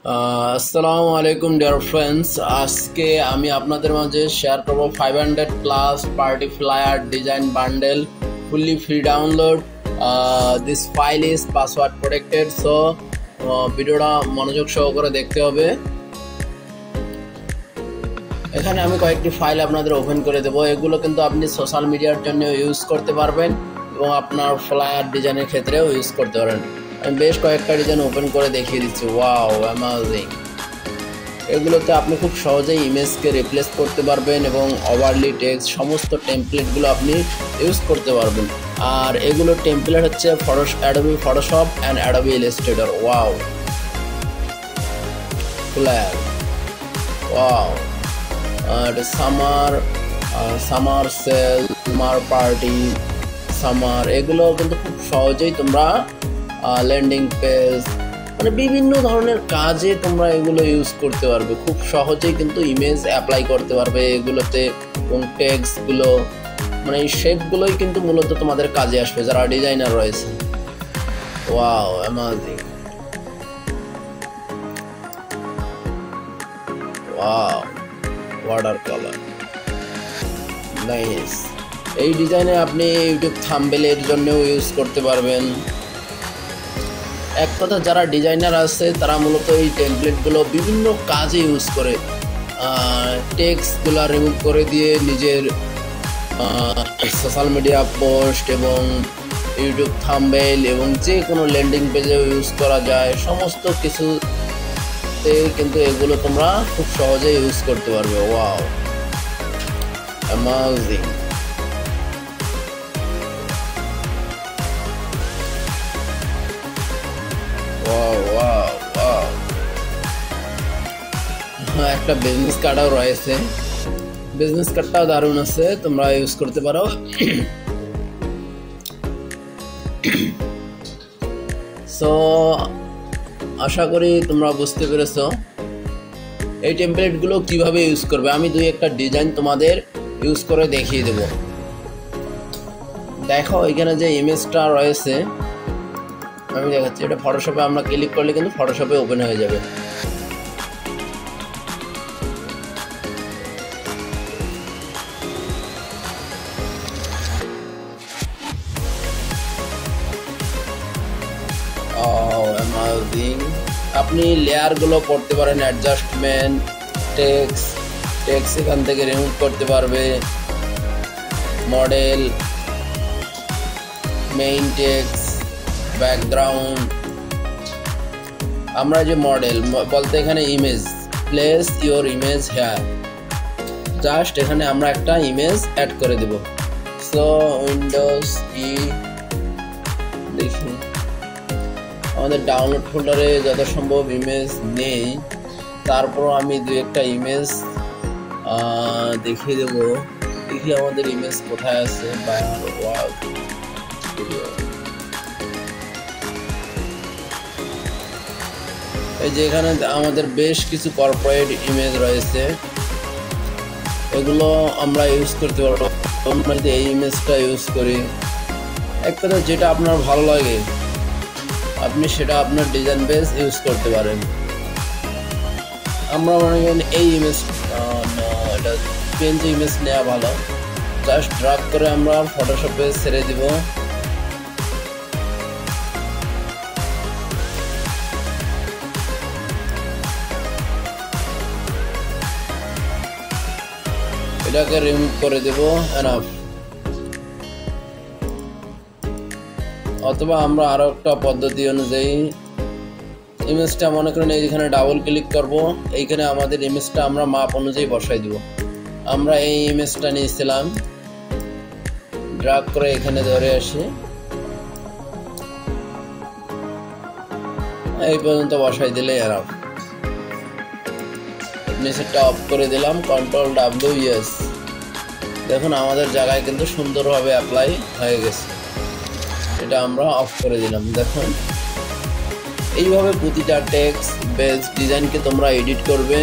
আসসালামু আলাইকুম dear friends. আজকে আমি আপনাদের মাঝে শেয়ার করব 500 plus party flyer design bundle fully free download. This file is password protected, so ভিডিওটা মনোযোগ সহকারে দেখতে হবে। এখানে আমি কয়েকটি ফাইল আপনাদের ওপেন করে দেবো। এগুলো কিন্তু আপনি সোশ্যাল মিডিয়ার জন্য ইউজ করতে পারবেন এবং আপনার ফ্লায়ার ডিজাইনের ক্ষেত্রেও ইউজ করতে পারেন। আমি বেশ কয়েকটা ডিজাইন ওপেন করে দেখিয়ে দিচ্ছি। Wow, amazing! এগুলোতে আপনি খুব সহজেই ইমেজকে রিপ্লেস করতে পারবেন এবং ওভারলি টেক্সট সমস্ত টেমপ্লেটগুলো আপনি ইউজ করতে পারবেন। আর এগুলো টেমপ্লেট হচ্ছে Adobe Photoshop and Adobe Illustrator. Wow, flyer, wow! আর summer sale, summer party, summer, এগুলো কিন্তু খুব সহজেই তোমরা ল্যান্ডিং পেজ, মানে বিভিন্ন ধরনের কাজে তোমরা এগুলো ইউজ করতে পারবে। খুব সহজেই কিন্তু ইমেজ অ্যাপ্লাই করতে পারবে এগুলোতে এবং টেক্সটগুলো, মানে এই শেপগুলোই কিন্তু মূলত তোমাদের কাজে আসবে যারা ডিজাইনার রয়েছে। Wow, amazing! Wow, water colour, nice! এই ডিজাইনে আপনি ইউটিউব থাম্বনেলের জন্যও ইউজ করতে পারবেন। এক কথা, যারা ডিজাইনার আছে তারা মূলত এই টেমপ্লেটগুলো বিভিন্ন কাজে ইউজ করে। টেক্সটগুলো রিমুভ করে দিয়ে নিজের সোশ্যাল মিডিয়া পোস্ট এবং ইউটিউব থাম্বনেল এবং যে কোনো ল্যান্ডিং পেজেও ইউজ করা যায়। সমস্ত কিছুতে কিন্তু এগুলো তোমরা খুব সহজে ইউজ করতে পারবে। Wow, amazing! একটা বিজনেস কার্ডও রয়েছে, বিজনেস কার্ডটাও দারুণ আছে, তোমরা ইউজ করতে পারো। সো আশা করি তোমরা বুঝতে পেরেছো এই টেমপ্লেটগুলো কিভাবে ইউজ করবে। আমি দুই একটা ডিজাইন তোমাদের ইউজ করে দেখিয়ে দেব। দেখো, এখানে যে ইমেজটা রয়েছে আমি দেখাচ্ছি, এটা ফটোশপে আমরা ক্লিক করলে কিন্তু ফটোশপে ওপেন হয়ে যাবে। আপনি লেয়ারগুলো করতে পারেন, অ্যাডজাস্টমেন্ট, টেক্সট এখান থেকে রিমুভ করতে পারবে, মডেল, মেইন টেক্সট, ব্যাকগ্রাউন্ড। আমরা যে মডেল বলতে এখানে image, place your image here, just এখানে আমরা একটা ইমেজ অ্যাড করে দেব। সো উইন্ডোজ ই, দেখি আমাদের ডাউনলোড ফোল্ডারে যত সম্ভব ইমেজ নেই, তারপর আমি দু একটা ইমেজ দেখিয়ে দেবো। দেখি আমাদের ইমেজ কোথায় আছে। এই যে এখানে আমাদের বেশ কিছু কর্পোরেট ইমেজ রয়েছে, এগুলো আমরা ইউজ করতে পারবো। আমরা যদি এই ইমেজটা ইউজ করি, এক কথা যেটা আপনার ভালো লাগে আপনি সেটা আপনার ডিজাইন বেস ইউজ করতে পারেন। আমরা মনে করেন এই ইমেজ, এটা পেঞ্চ ইমেজ নেওয়া ভালো, জাস্ট ড্রাগ করে আমরা ফটোশপে ছেড়ে দিব। এটাকে রিমুভ করে দেব, এনাফ। অথবা আমরা আরো একটা পদ্ধতি অনুযায়ী ইমেজটা মনে করেন এইখানে ডাবল ক্লিক করব, এইখানে আমাদের ইমেজটা আমরা মাপ অনুযায়ী বসাই দিব। আমরা এই ইমেজটা নিয়েছিলাম, ড্রাগ করে এখানে ধরে আসি, এই পর্যন্ত বসাই দিলে এনাফ। নিচেরটা অফ করে দিলাম, কন্ট্রোল ডাব্লিউ, ইয়েস। দেখুন আমাদের জায়গায় কিন্তু সুন্দরভাবে অ্যাপ্লাই হয়ে গেছে। এটা আমরা অফ করে দিলাম। দেখুন এইভাবে প্রতিটা টেক্সট বেস ডিজাইনকে তোমরা এডিট করবে।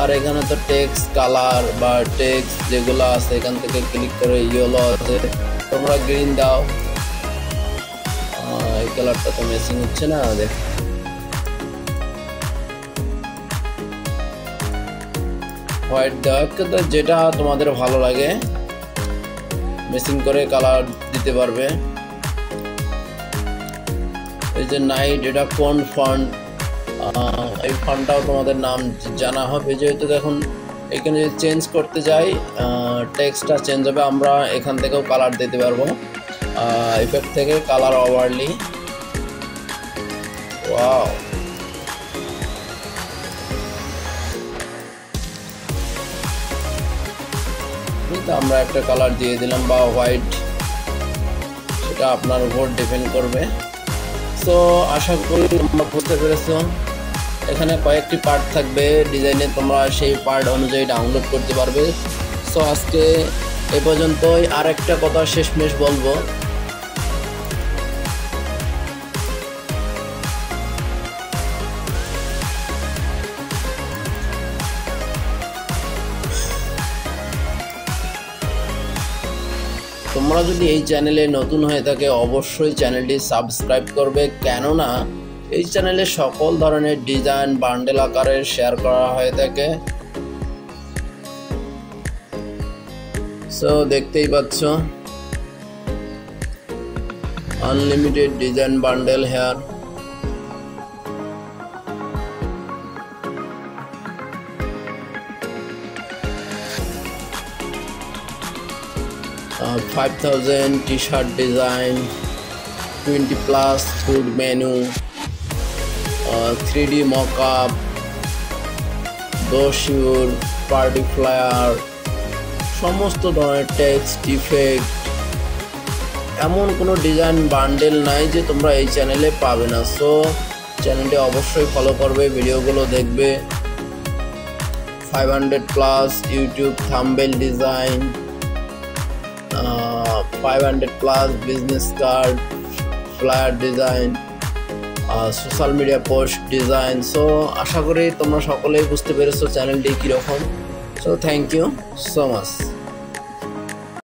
আর এখানে তো টেক্সট কালার বা টেক্সট যেগুলো আছে এখান থেকে ক্লিক করে ইয়েলো আছে, তোমরা গ্রিন দাও। এই কালারটা তো ম্যাচিং হচ্ছে না, দেখ হোয়াইট দেওয়া, কিন্তু যেটা তোমাদের ভালো লাগে মেশিং করে কালার দিতে পারবে। এই যে নাইট, এটা কোন ফন্ট, এই ফন্টটাও তোমাদের নাম জানা হবে, যেহেতু এখন এখানে যদি চেঞ্জ করতে যাই টেক্সটটা চেঞ্জ হবে। আমরা এখান থেকেও কালার দিতে পারবো, ইফেক্ট থেকে কালার ওভারলি। ওয়াও, আমরা একটা কালার দিয়ে দিলাম বা হোয়াইট, সেটা আপনার উপর ডিপেন্ড করবে। সো আশা করি তোমরা বুঝতে পেরেছো। এখানে কয়েকটি পার্ট থাকবে ডিজাইনে, তোমরা সেই পার্ট অনুযায়ী ডাউনলোড করতে পারবে। সো আজকে এ পর্যন্তই। আর একটা কথা শেষমেশ বলবো, তোমরা যদি এই চ্যানেলে নতুন হয়ে থাকে অবশ্যই চ্যানেলটি সাবস্ক্রাইব করবে, কেননা এই চ্যানেলে সকল ধরনের ডিজাইন বান্ডেল আকারে শেয়ার করা হয়ে থাকে। সো দেখতেই পাচ্ছ unlimited design bundle here. Uh, 5000 t-shirt design, 20+ food menu, 3D mock-up, brochure, party flyer, সমস্ত ধরনের টেক্সট ইফেক্ট, এমন কোনো ডিজাইন বান্ডেল নাই যে তোমরা এই চ্যানেলে পাবে না। সো চ্যানেলটি অবশ্যই ফলো করবে, ভিডিওগুলো দেখবে। 500+ YouTube thumbnail design, 500+ business card, flyer design, social media post design. So আশা করি তোমরা সকলেই বুঝতে পেরেছো চ্যানেলটি কীরকম। So thank you so much.